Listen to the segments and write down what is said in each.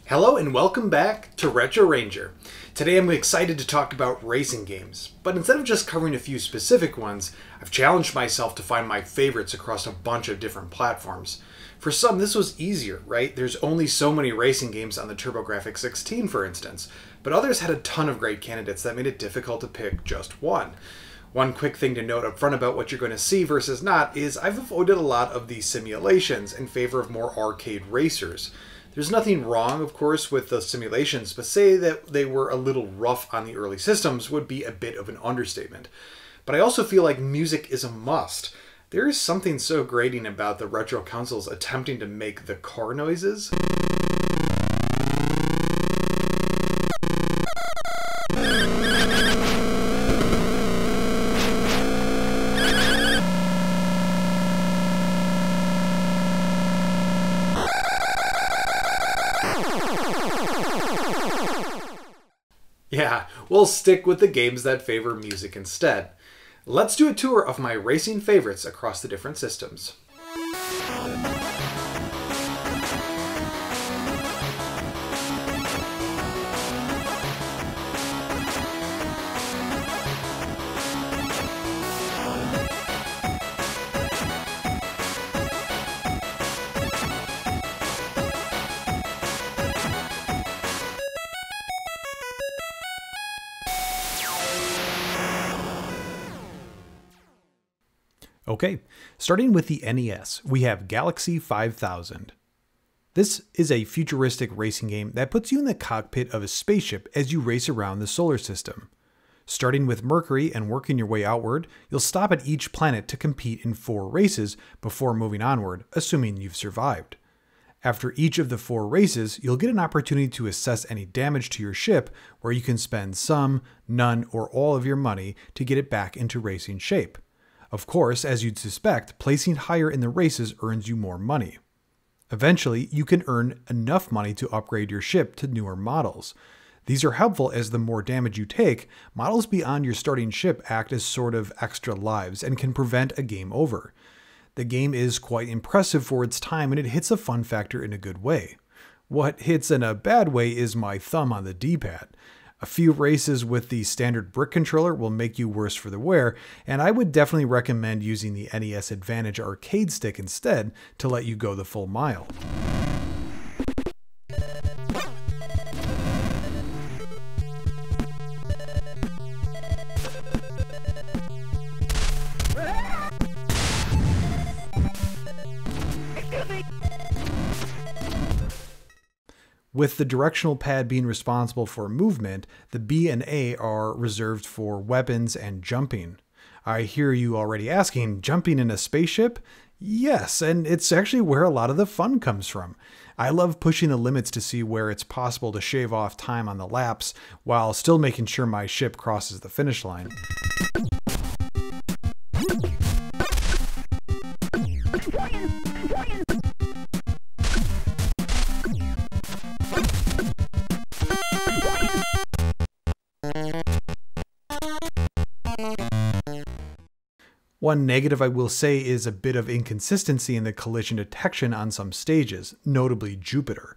Hello and welcome back to Retro Ranger. Today I'm excited to talk about racing games, but instead of just covering a few specific ones, I've challenged myself to find my favorites across a bunch of different platforms. For some, this was easier, right? There's only so many racing games on the TurboGrafx 16, for instance, but others had a ton of great candidates that made it difficult to pick just one. One quick thing to note up front about what you're going to see versus not is I've avoided a lot of the simulations in favor of more arcade racers. There's nothing wrong, of course, with the simulations, but say that they were a little rough on the early systems would be a bit of an understatement. But I also feel like music is a must. There is something so grating about the retro consoles attempting to make the car noises. Yeah, we'll stick with the games that favor music instead. Let's do a tour of my racing favorites across the different systems. Okay, starting with the NES, we have Galaxy 5000. This is a futuristic racing game that puts you in the cockpit of a spaceship as you race around the solar system. Starting with Mercury and working your way outward, you'll stop at each planet to compete in 4 races before moving onward, assuming you've survived. After each of the 4 races, you'll get an opportunity to assess any damage to your ship, where you can spend some, none, or all of your money to get it back into racing shape. Of course, as you'd suspect, placing higher in the races earns you more money. Eventually, you can earn enough money to upgrade your ship to newer models. These are helpful as the more damage you take, models beyond your starting ship act as sort of extra lives and can prevent a game over. The game is quite impressive for its time and it hits a fun factor in a good way. What hits in a bad way is my thumb on the D-pad. A few races with the standard brick controller will make you worse for the wear, and I would definitely recommend using the NES Advantage arcade stick instead to let you go the full mile. With the directional pad being responsible for movement, the B and A are reserved for weapons and jumping. I hear you already asking, jumping in a spaceship? Yes, and it's actually where a lot of the fun comes from. I love pushing the limits to see where it's possible to shave off time on the laps while still making sure my ship crosses the finish line. One negative I will say is a bit of inconsistency in the collision detection on some stages, notably Jupiter.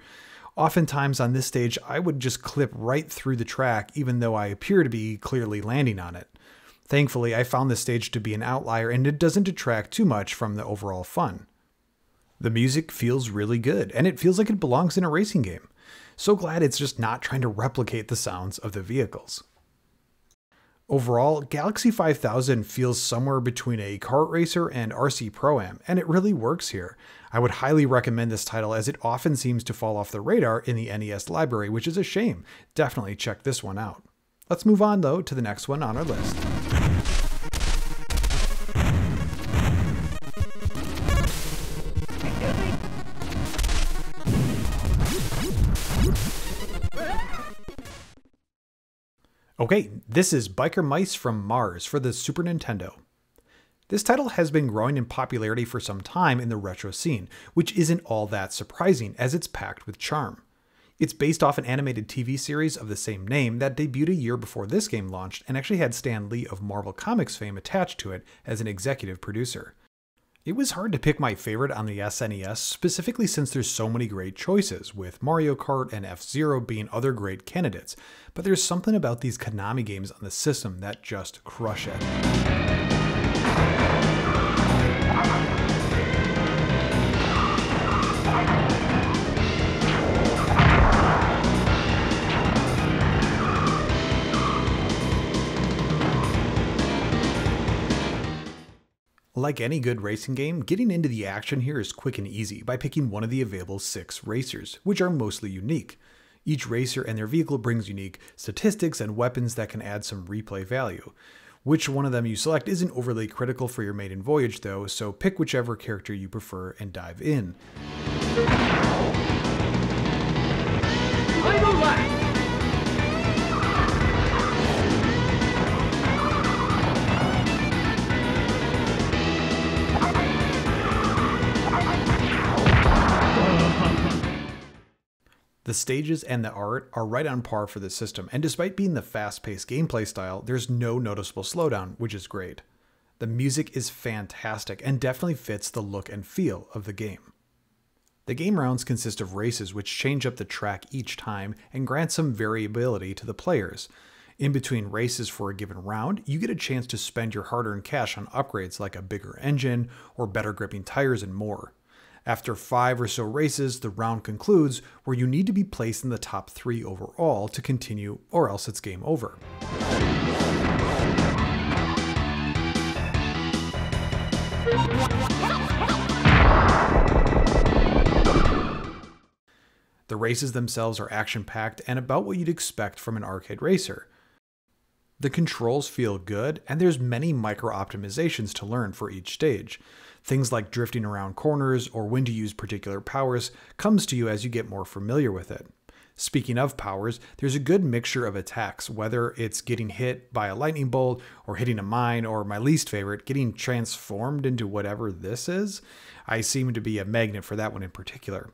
Oftentimes on this stage I would just clip right through the track even though I appear to be clearly landing on it. Thankfully I found this stage to be an outlier and it doesn't detract too much from the overall fun. The music feels really good and it feels like it belongs in a racing game. So glad it's just not trying to replicate the sounds of the vehicles. Overall, Galaxy 5000 feels somewhere between a kart racer and RC Pro-Am, and it really works here. I would highly recommend this title as it often seems to fall off the radar in the NES library, which is a shame. Definitely check this one out. Let's move on though to the next one on our list. Okay, this is Biker Mice from Mars for the Super Nintendo. This title has been growing in popularity for some time in the retro scene, which isn't all that surprising as it's packed with charm. It's based off an animated TV series of the same name that debuted a year before this game launched and actually had Stan Lee of Marvel Comics fame attached to it as an executive producer. It was hard to pick my favorite on the SNES, specifically since there's so many great choices, with Mario Kart and F-Zero being other great candidates, but there's something about these Konami games on the system that just crush it. Like any good racing game, getting into the action here is quick and easy by picking one of the available 6 racers, which are mostly unique. Each racer and their vehicle brings unique statistics and weapons that can add some replay value. Which one of them you select isn't overly critical for your maiden voyage though, so pick whichever character you prefer and dive in. Final lap! The stages and the art are right on par for the system, and despite being the fast-paced gameplay style, there's no noticeable slowdown, which is great. The music is fantastic and definitely fits the look and feel of the game. The game rounds consist of races which change up the track each time and grant some variability to the players. In between races for a given round, you get a chance to spend your hard-earned cash on upgrades like a bigger engine or better gripping tires and more. After 5 or so races, the round concludes where you need to be placed in the top 3 overall to continue, or else it's game over. The races themselves are action-packed and about what you'd expect from an arcade racer. The controls feel good, and there's many micro-optimizations to learn for each stage. Things like drifting around corners or when to use particular powers comes to you as you get more familiar with it. Speaking of powers, there's a good mixture of attacks, whether it's getting hit by a lightning bolt or hitting a mine, or my least favorite, getting transformed into whatever this is. I seem to be a magnet for that one in particular.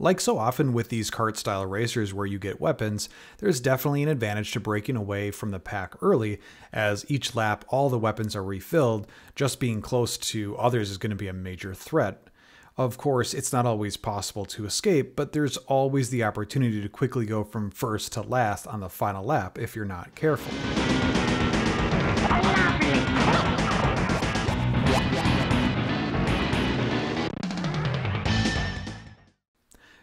Like so often with these kart-style racers where you get weapons, there's definitely an advantage to breaking away from the pack early, as each lap all the weapons are refilled. Just being close to others is going to be a major threat. Of course, it's not always possible to escape, but there's always the opportunity to quickly go from first to last on the final lap if you're not careful.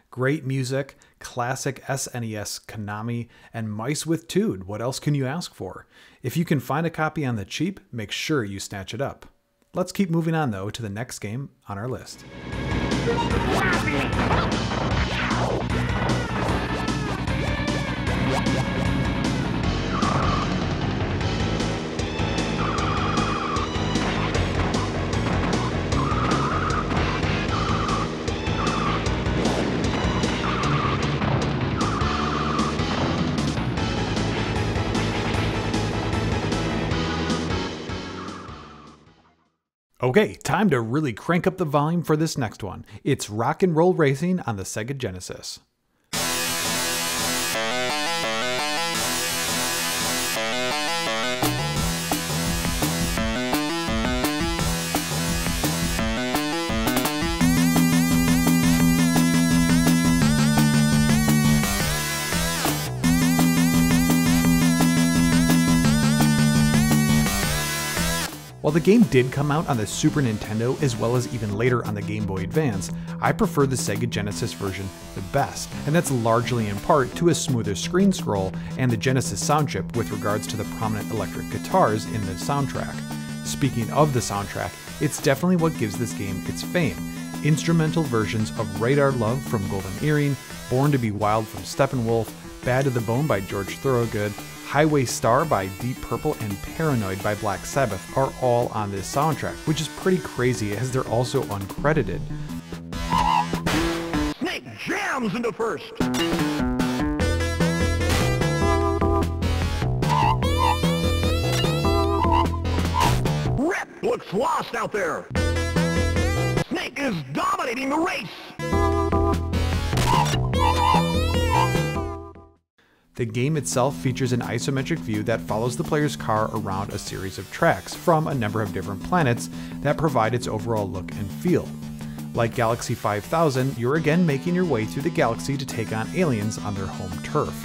Great music, classic SNES Konami, and mice with Tude. What else can you ask for? If you can find a copy on the cheap, make sure you snatch it up. Let's keep moving on though to the next game on our list. Okay, time to really crank up the volume for this next one. It's Rock and Roll Racing on the Sega Genesis. While the game did come out on the Super Nintendo as well as even later on the Game Boy Advance, I prefer the Sega Genesis version the best, and that's largely in part to a smoother screen scroll and the Genesis sound chip with regards to the prominent electric guitars in the soundtrack. Speaking of the soundtrack, it's definitely what gives this game its fame. Instrumental versions of Radar Love from Golden Earring, Born to be Wild from Steppenwolf, Bad to the Bone by George Thorogood, Highway Star by Deep Purple, and Paranoid by Black Sabbath are all on this soundtrack, which is pretty crazy as they're also uncredited. Snake jams into first. Rip looks lost out there. Snake is dominating the race. The game itself features an isometric view that follows the player's car around a series of tracks from a number of different planets that provide its overall look and feel. Like Galaxy 5000, you're again making your way through the galaxy to take on aliens on their home turf.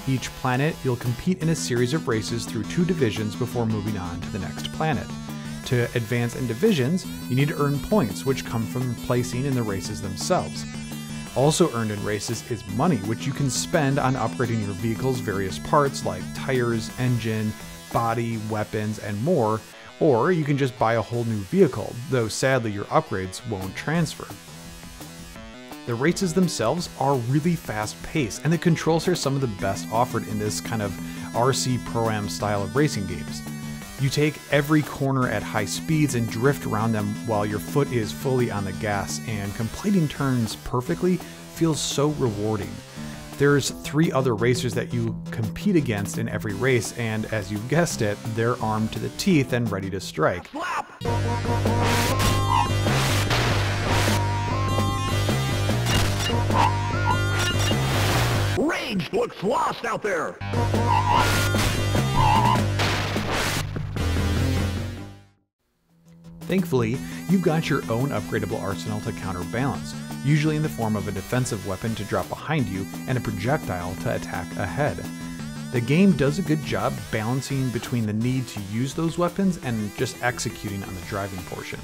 Each planet, you'll compete in a series of races through 2 divisions before moving on to the next planet. To advance in divisions, you need to earn points, which come from placing in the races themselves. Also earned in races is money, which you can spend on upgrading your vehicle's various parts like tires, engine, body, weapons, and more, or you can just buy a whole new vehicle, though sadly your upgrades won't transfer. The races themselves are really fast-paced, and the controls are some of the best offered in this kind of RC Pro-Am style of racing games. You take every corner at high speeds and drift around them while your foot is fully on the gas, and completing turns perfectly feels so rewarding. There's 3 other racers that you compete against in every race, and as you've guessed it, they're armed to the teeth and ready to strike. Rage looks lost out there. Thankfully, you've got your own upgradable arsenal to counterbalance, usually in the form of a defensive weapon to drop behind you and a projectile to attack ahead. The game does a good job balancing between the need to use those weapons and just executing on the driving portion.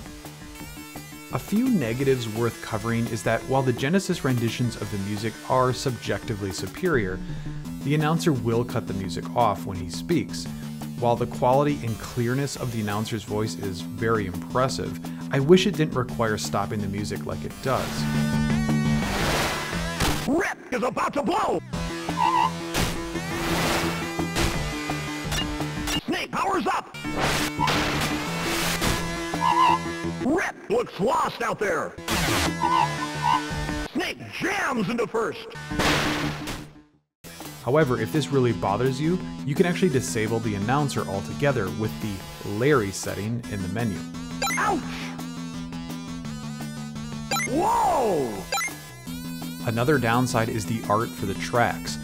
A few negatives worth covering is that while the Genesis renditions of the music are subjectively superior, the announcer will cut the music off when he speaks. While the quality and clearness of the announcer's voice is very impressive, I wish it didn't require stopping the music like it does. Rip is about to blow! Snake powers up! Rip looks lost out there! Snake jams into first! However, if this really bothers you, you can actually disable the announcer altogether with the Larry setting in the menu. Ouch! Whoa! Another downside is the art for the tracks.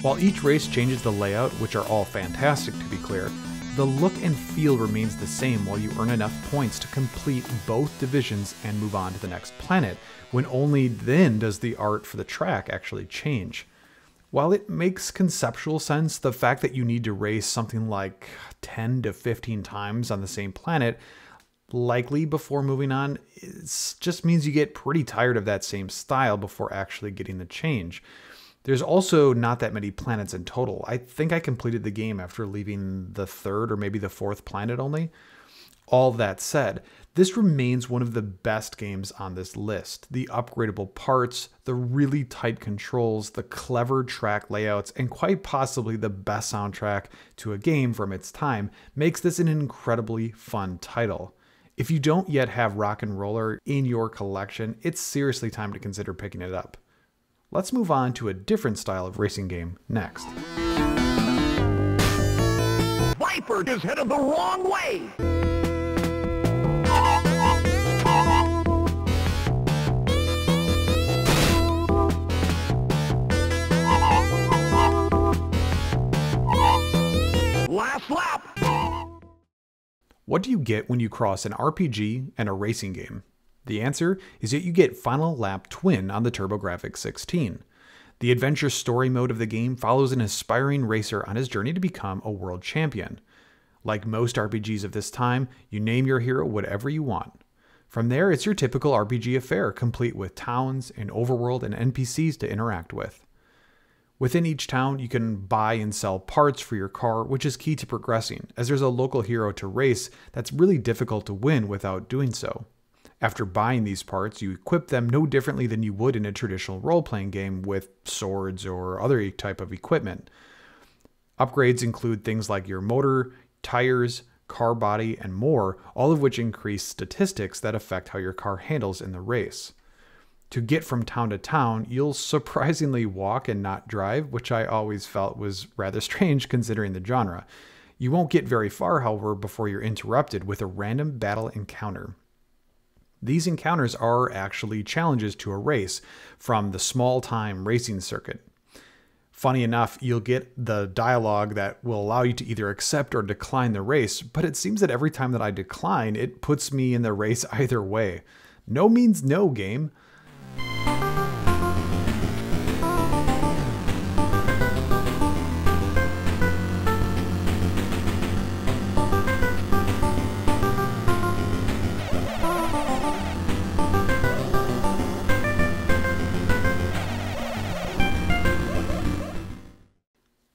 While each race changes the layout, which are all fantastic to be clear, the look and feel remains the same while you earn enough points to complete both divisions and move on to the next planet, when only then does the art for the track actually change. While it makes conceptual sense, the fact that you need to race something like 10 to 15 times on the same planet, likely before moving on, just means you get pretty tired of that same style before actually getting the change. There's also not that many planets in total. I think I completed the game after leaving the 3rd or maybe the 4th planet only. All that said, this remains one of the best games on this list. The upgradable parts, the really tight controls, the clever track layouts, and quite possibly the best soundtrack to a game from its time makes this an incredibly fun title. If you don't yet have Rock and Roller in your collection, it's seriously time to consider picking it up. Let's move on to a different style of racing game next. Viper is headed the wrong way! Last lap! What do you get when you cross an RPG and a racing game? The answer is that you get Final Lap Twin on the TurboGrafx 16. The adventure story mode of the game follows an aspiring racer on his journey to become a world champion. Like most RPGs of this time, you name your hero whatever you want. From there, it's your typical RPG affair, complete with towns, an overworld, and NPCs to interact with. Within each town, you can buy and sell parts for your car, which is key to progressing, as there's a local hero to race that's really difficult to win without doing so. After buying these parts, you equip them no differently than you would in a traditional role-playing game with swords or other type of equipment. Upgrades include things like your motor, tires, car body, and more, all of which increase statistics that affect how your car handles in the race. To get from town to town, you'll surprisingly walk and not drive, which I always felt was rather strange considering the genre. You won't get very far, however, before you're interrupted with a random battle encounter. These encounters are actually challenges to a race from the small-time racing circuit. Funny enough, you'll get the dialogue that will allow you to either accept or decline the race, but it seems that every time that I decline, it puts me in the race either way. No means no, game.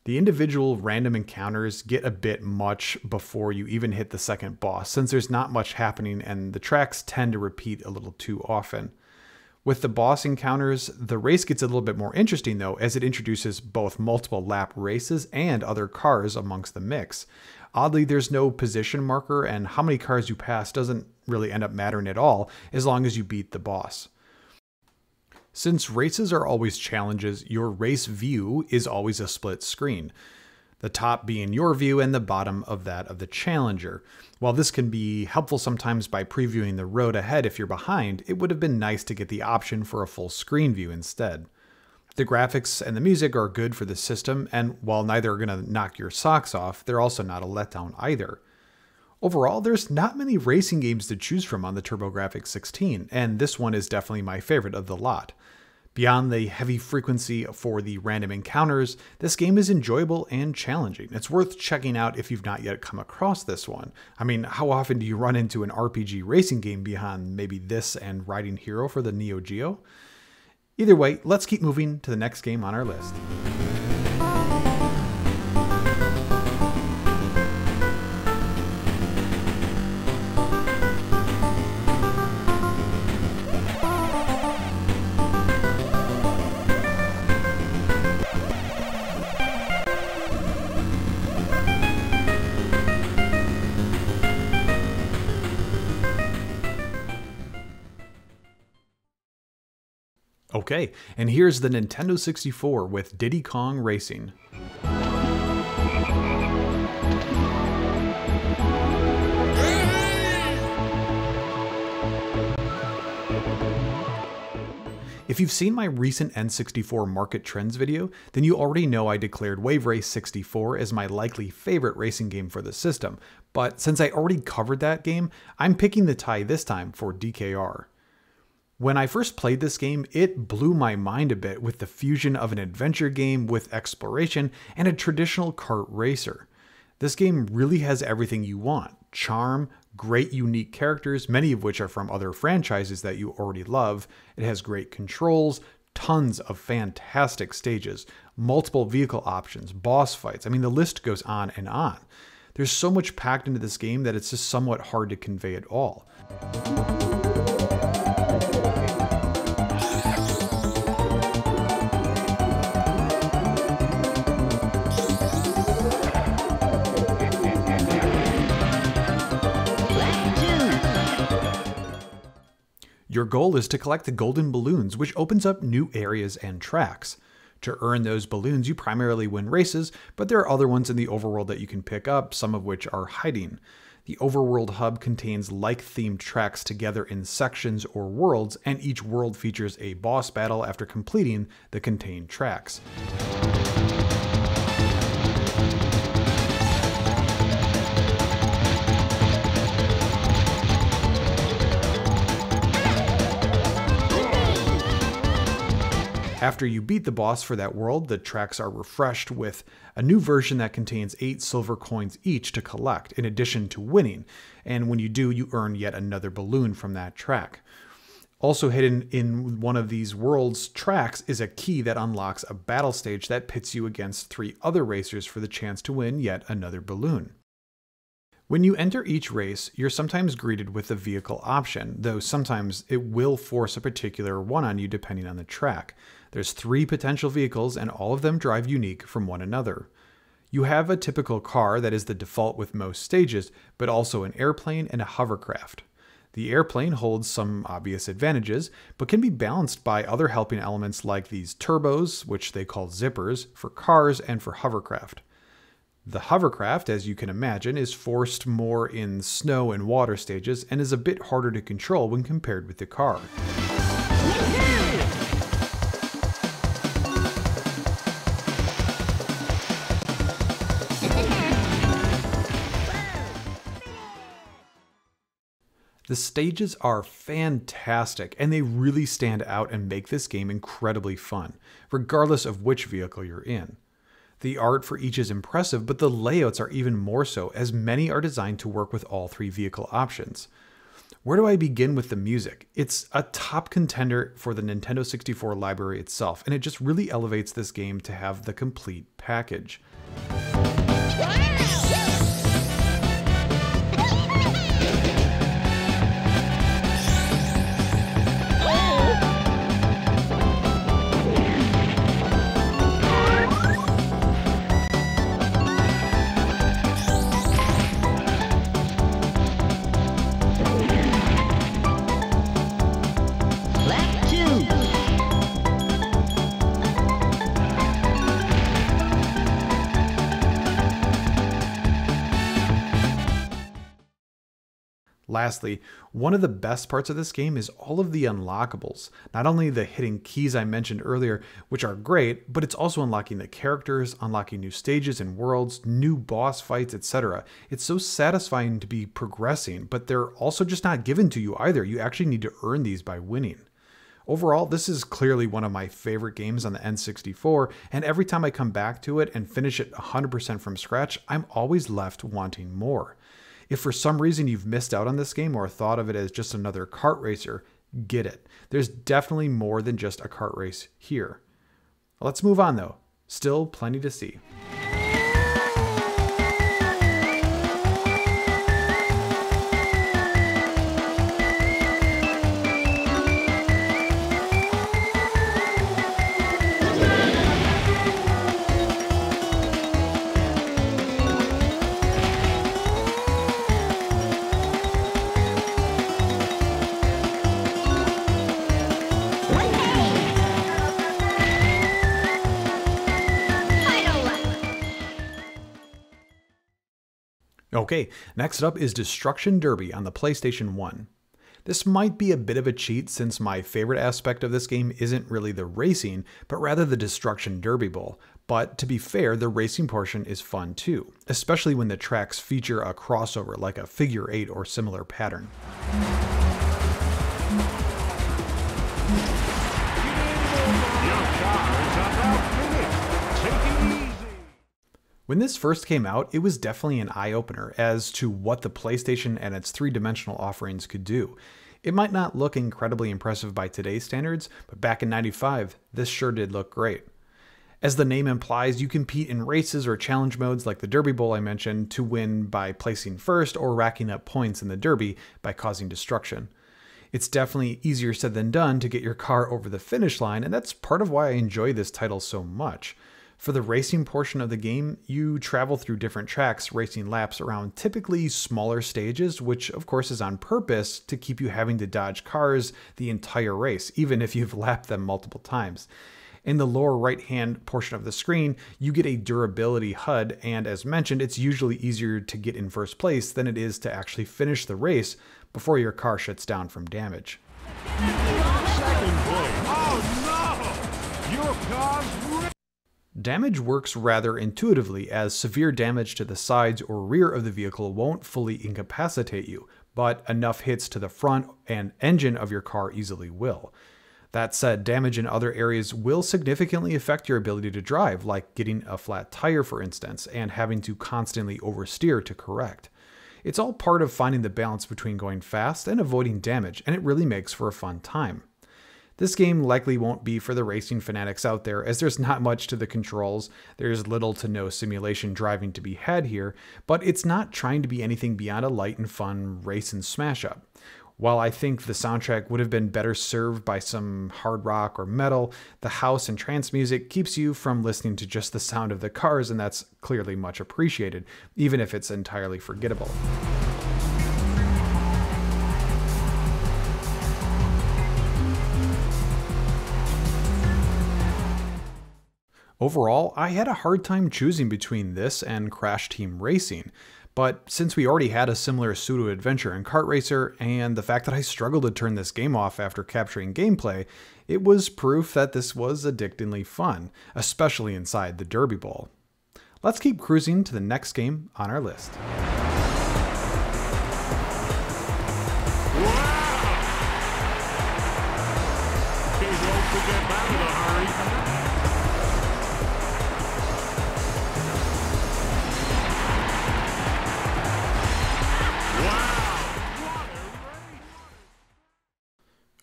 The individual random encounters get a bit much before you even hit the second boss, since there's not much happening and the tracks tend to repeat a little too often. With the boss encounters, the race gets a little bit more interesting though, as it introduces both multiple lap races and other cars amongst the mix. Oddly, there's no position marker, and how many cars you pass doesn't really end up mattering at all as long as you beat the boss. Since races are always challenges, your race view is always a split screen, the top being your view and the bottom of that of the challenger. While this can be helpful sometimes by previewing the road ahead if you're behind, it would have been nice to get the option for a full screen view instead. The graphics and the music are good for the system, and while neither are going to knock your socks off, they're also not a letdown either. Overall, there's not many racing games to choose from on the TurboGrafx 16, and this one is definitely my favorite of the lot. Beyond the heavy frequency for the random encounters, this game is enjoyable and challenging. It's worth checking out if you've not yet come across this one. I mean, how often do you run into an RPG racing game beyond maybe this and Riding Hero for the Neo Geo? Either way, let's keep moving to the next game on our list. Okay, and here's the Nintendo 64 with Diddy Kong Racing. If you've seen my recent N64 Market Trends video, then you already know I declared Wave Race 64 as my likely favorite racing game for the system, but since I already covered that game, I'm picking the tie this time for DKR. When I first played this game, it blew my mind a bit with the fusion of an adventure game with exploration and a traditional kart racer. This game really has everything you want: charm, great unique characters, many of which are from other franchises that you already love. It has great controls, tons of fantastic stages, multiple vehicle options, boss fights. I mean, the list goes on and on. There's so much packed into this game that it's just somewhat hard to convey it all. Your goal is to collect the golden balloons, which opens up new areas and tracks. To earn those balloons, you primarily win races, but there are other ones in the overworld that you can pick up, some of which are hiding. The overworld hub contains like-themed tracks together in sections or worlds, and each world features a boss battle after completing the contained tracks. After you beat the boss for that world, the tracks are refreshed with a new version that contains 8 silver coins each to collect, in addition to winning, and when you do, you earn yet another balloon from that track. Also hidden in one of these worlds' tracks is a key that unlocks a battle stage that pits you against 3 other racers for the chance to win yet another balloon. When you enter each race, you're sometimes greeted with a vehicle option, though sometimes it will force a particular one on you depending on the track. There's 3 potential vehicles and all of them drive unique from one another. You have a typical car that is the default with most stages, but also an airplane and a hovercraft. The airplane holds some obvious advantages, but can be balanced by other helping elements like these turbos, which they call zippers, for cars and for hovercraft. The hovercraft, as you can imagine, is forced more in snow and water stages and is a bit harder to control when compared with the car. The stages are fantastic, and they really stand out and make this game incredibly fun, regardless of which vehicle you're in. The art for each is impressive, but the layouts are even more so, as many are designed to work with all three vehicle options. Where do I begin with the music? It's a top contender for the Nintendo 64 library itself, and it just really elevates this game to have the complete package. Lastly, one of the best parts of this game is all of the unlockables. Not only the hidden keys I mentioned earlier, which are great, but it's also unlocking the characters, unlocking new stages and worlds, new boss fights, etc. It's so satisfying to be progressing, but they're also just not given to you either. You actually need to earn these by winning. Overall, this is clearly one of my favorite games on the N64, and every time I come back to it and finish it 100% from scratch, I'm always left wanting more. If for some reason you've missed out on this game or thought of it as just another kart racer, get it. There's definitely more than just a kart race here. Let's move on though. Still plenty to see. Okay, next up is Destruction Derby on the PlayStation 1. This might be a bit of a cheat since my favorite aspect of this game isn't really the racing, but rather the Destruction Derby Bowl. But to be fair, the racing portion is fun too, especially when the tracks feature a crossover like a figure 8 or similar pattern. When this first came out, it was definitely an eye-opener as to what the PlayStation and its three-dimensional offerings could do. It might not look incredibly impressive by today's standards, but back in '95, this sure did look great. As the name implies, you compete in races or challenge modes like the Derby Bowl I mentioned to win by placing first or racking up points in the Derby by causing destruction. It's definitely easier said than done to get your car over the finish line, and that's part of why I enjoy this title so much. For the racing portion of the game, you travel through different tracks, racing laps around typically smaller stages, which of course is on purpose to keep you having to dodge cars the entire race, even if you've lapped them multiple times. In the lower right-hand portion of the screen, you get a durability HUD, and as mentioned, it's usually easier to get in first place than it is to actually finish the race before your car shuts down from damage. Second place. Oh no! Your car's Damage works rather intuitively, as severe damage to the sides or rear of the vehicle won't fully incapacitate you, but enough hits to the front and engine of your car easily will. That said, damage in other areas will significantly affect your ability to drive, like getting a flat tire for instance, and having to constantly oversteer to correct. It's all part of finding the balance between going fast and avoiding damage, and it really makes for a fun time. This game likely won't be for the racing fanatics out there, as there's not much to the controls, there's little to no simulation driving to be had here, but it's not trying to be anything beyond a light and fun race and smash up. While I think the soundtrack would have been better served by some hard rock or metal, the house and trance music keeps you from listening to just the sound of the cars, and that's clearly much appreciated, even if it's entirely forgettable. Overall, I had a hard time choosing between this and Crash Team Racing, but since we already had a similar pseudo-adventure in Kart Racer, and the fact that I struggled to turn this game off after capturing gameplay, it was proof that this was addictingly fun, especially inside the Derby Bowl. Let's keep cruising to the next game on our list.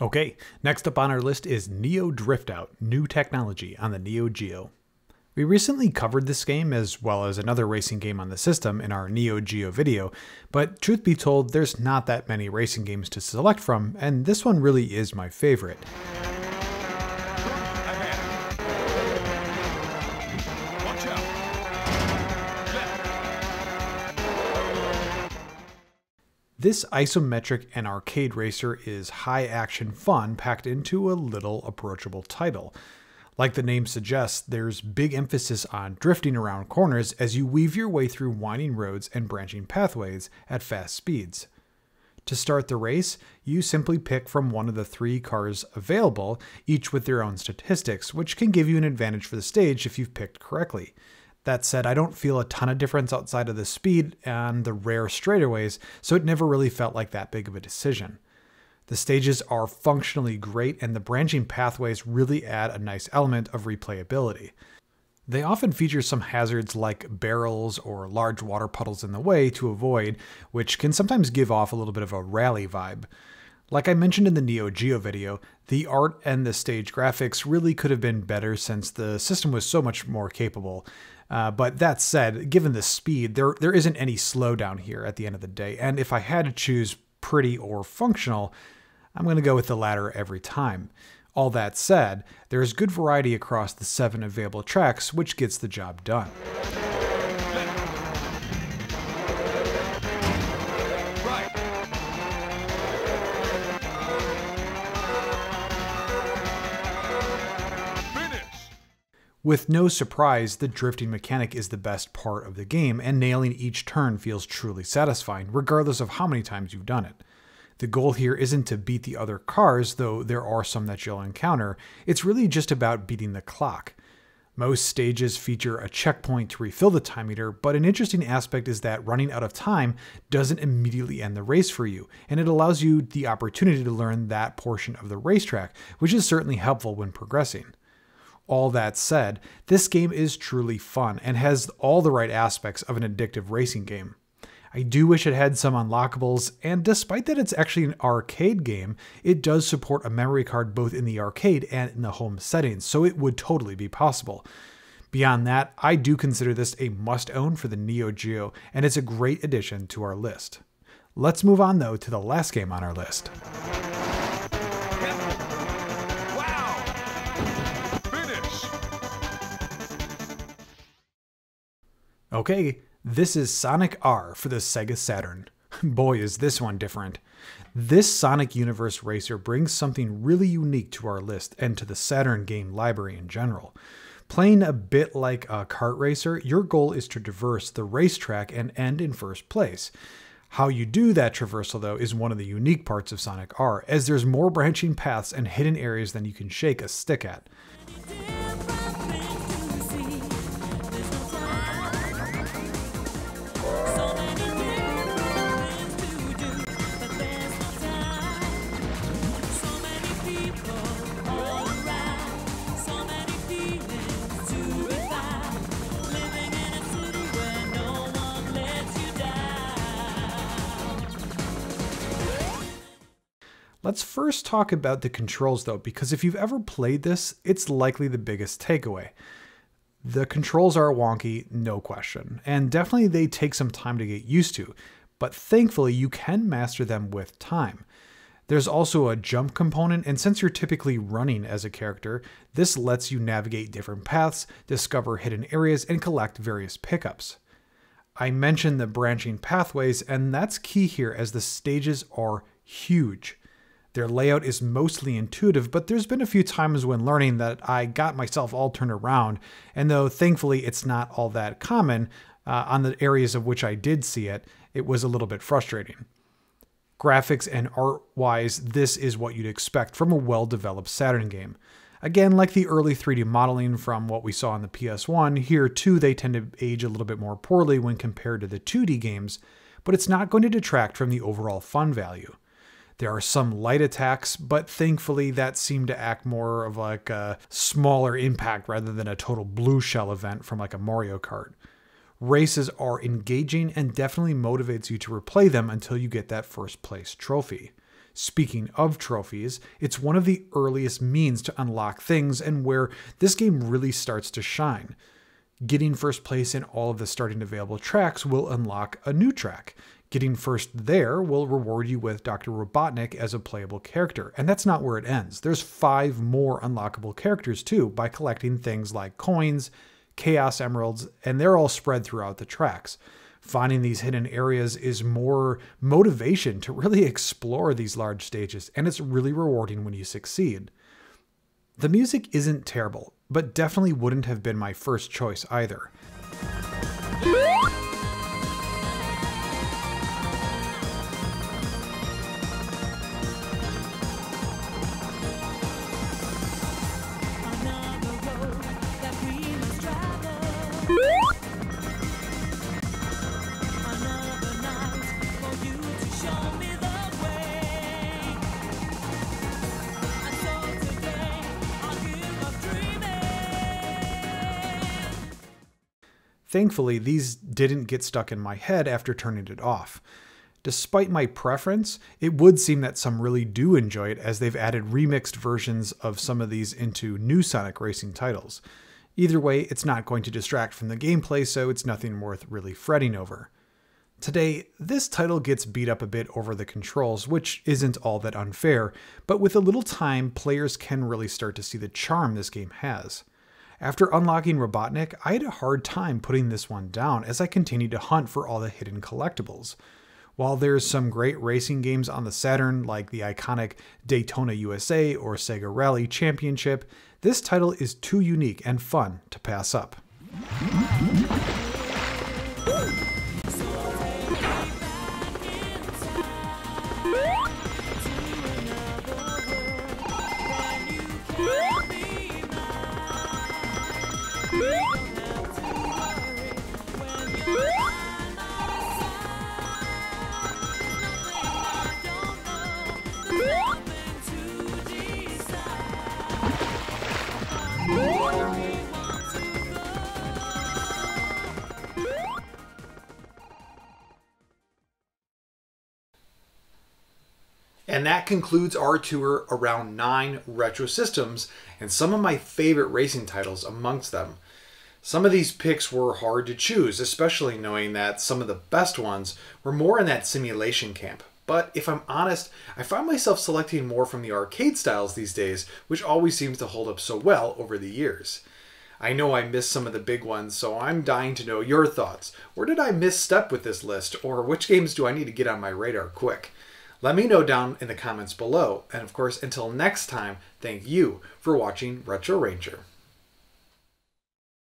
Okay, next up on our list is Neo Drift Out, new technology on the Neo Geo. We recently covered this game as well as another racing game on the system in our Neo Geo video, but truth be told, there's not that many racing games to select from, and this one really is my favorite. This isometric and arcade racer is high-action fun packed into a little approachable title. Like the name suggests, there's big emphasis on drifting around corners as you weave your way through winding roads and branching pathways at fast speeds. To start the race, you simply pick from one of the 3 cars available, each with their own statistics, which can give you an advantage for the stage if you've picked correctly. That said, I don't feel a ton of difference outside of the speed and the rare straightaways, so it never really felt like that big of a decision. The stages are functionally great, and the branching pathways really add a nice element of replayability. They often feature some hazards like barrels or large water puddles in the way to avoid, which can sometimes give off a little bit of a rally vibe. Like I mentioned in the Neo Geo video, the art and the stage graphics really could have been better since the system was so much more capable. But that said, given the speed, there isn't any slowdown here at the end of the day, and if I had to choose pretty or functional, I'm going to go with the latter every time. All that said, there is good variety across the 7 available tracks, which gets the job done. With no surprise, the drifting mechanic is the best part of the game, and nailing each turn feels truly satisfying, regardless of how many times you've done it. The goal here isn't to beat the other cars, though there are some that you'll encounter. It's really just about beating the clock. Most stages feature a checkpoint to refill the time meter, but an interesting aspect is that running out of time doesn't immediately end the race for you, and it allows you the opportunity to learn that portion of the racetrack, which is certainly helpful when progressing. All that said, this game is truly fun and has all the right aspects of an addictive racing game. I do wish it had some unlockables, and despite that it's actually an arcade game, it does support a memory card both in the arcade and in the home settings, so it would totally be possible. Beyond that, I do consider this a must-own for the Neo Geo, and it's a great addition to our list. Let's move on though to the last game on our list. Okay, this is Sonic R for the Sega Saturn. Boy, is this one different. This Sonic Universe racer brings something really unique to our list and to the Saturn game library in general. Playing a bit like a kart racer, your goal is to traverse the racetrack and end in first place. How you do that traversal, though, is one of the unique parts of Sonic R, as there's more branching paths and hidden areas than you can shake a stick at. Let's first talk about the controls though, because if you've ever played this, it's likely the biggest takeaway. The controls are wonky, no question, and definitely they take some time to get used to, but thankfully you can master them with time. There's also a jump component, and since you're typically running as a character, this lets you navigate different paths, discover hidden areas, and collect various pickups. I mentioned the branching pathways, and that's key here as the stages are huge. Their layout is mostly intuitive, but there's been a few times when learning that I got myself all turned around, and though thankfully it's not all that common, on the areas of which I did see it, it was a little bit frustrating. Graphics and art-wise, this is what you'd expect from a well-developed Saturn game. Again, like the early 3D modeling from what we saw on the PS1, here too they tend to age a little bit more poorly when compared to the 2D games, but it's not going to detract from the overall fun value. There are some light attacks, but thankfully that seemed to act more of like a smaller impact rather than a total blue shell event from like a Mario Kart. Races are engaging and definitely motivates you to replay them until you get that first place trophy. Speaking of trophies, it's one of the earliest means to unlock things and where this game really starts to shine. Getting first place in all of the starting available tracks will unlock a new track. Getting first there will reward you with Dr. Robotnik as a playable character, and that's not where it ends. There's 5 more unlockable characters too by collecting things like coins, Chaos Emeralds, and they're all spread throughout the tracks. Finding these hidden areas is more motivation to really explore these large stages, and it's really rewarding when you succeed. The music isn't terrible, but definitely wouldn't have been my first choice either. Thankfully, these didn't get stuck in my head after turning it off. Despite my preference, it would seem that some really do enjoy it as they've added remixed versions of some of these into new Sonic racing titles. Either way, it's not going to distract from the gameplay, so it's nothing worth really fretting over. Today, this title gets beat up a bit over the controls, which isn't all that unfair, but with a little time, players can really start to see the charm this game has. After unlocking Robotnik, I had a hard time putting this one down as I continued to hunt for all the hidden collectibles. While there's some great racing games on the Saturn like the iconic Daytona USA or Sega Rally Championship, this title is too unique and fun to pass up. And that concludes our tour around 9 retro systems and some of my favorite racing titles amongst them. Some of these picks were hard to choose, especially knowing that some of the best ones were more in that simulation camp. But if I'm honest, I find myself selecting more from the arcade styles these days, which always seems to hold up so well over the years. I know I missed some of the big ones, so I'm dying to know your thoughts. Where did I misstep with this list, or which games do I need to get on my radar quick? Let me know down in the comments below, and of course, until next time, thank you for watching Retro Ranger.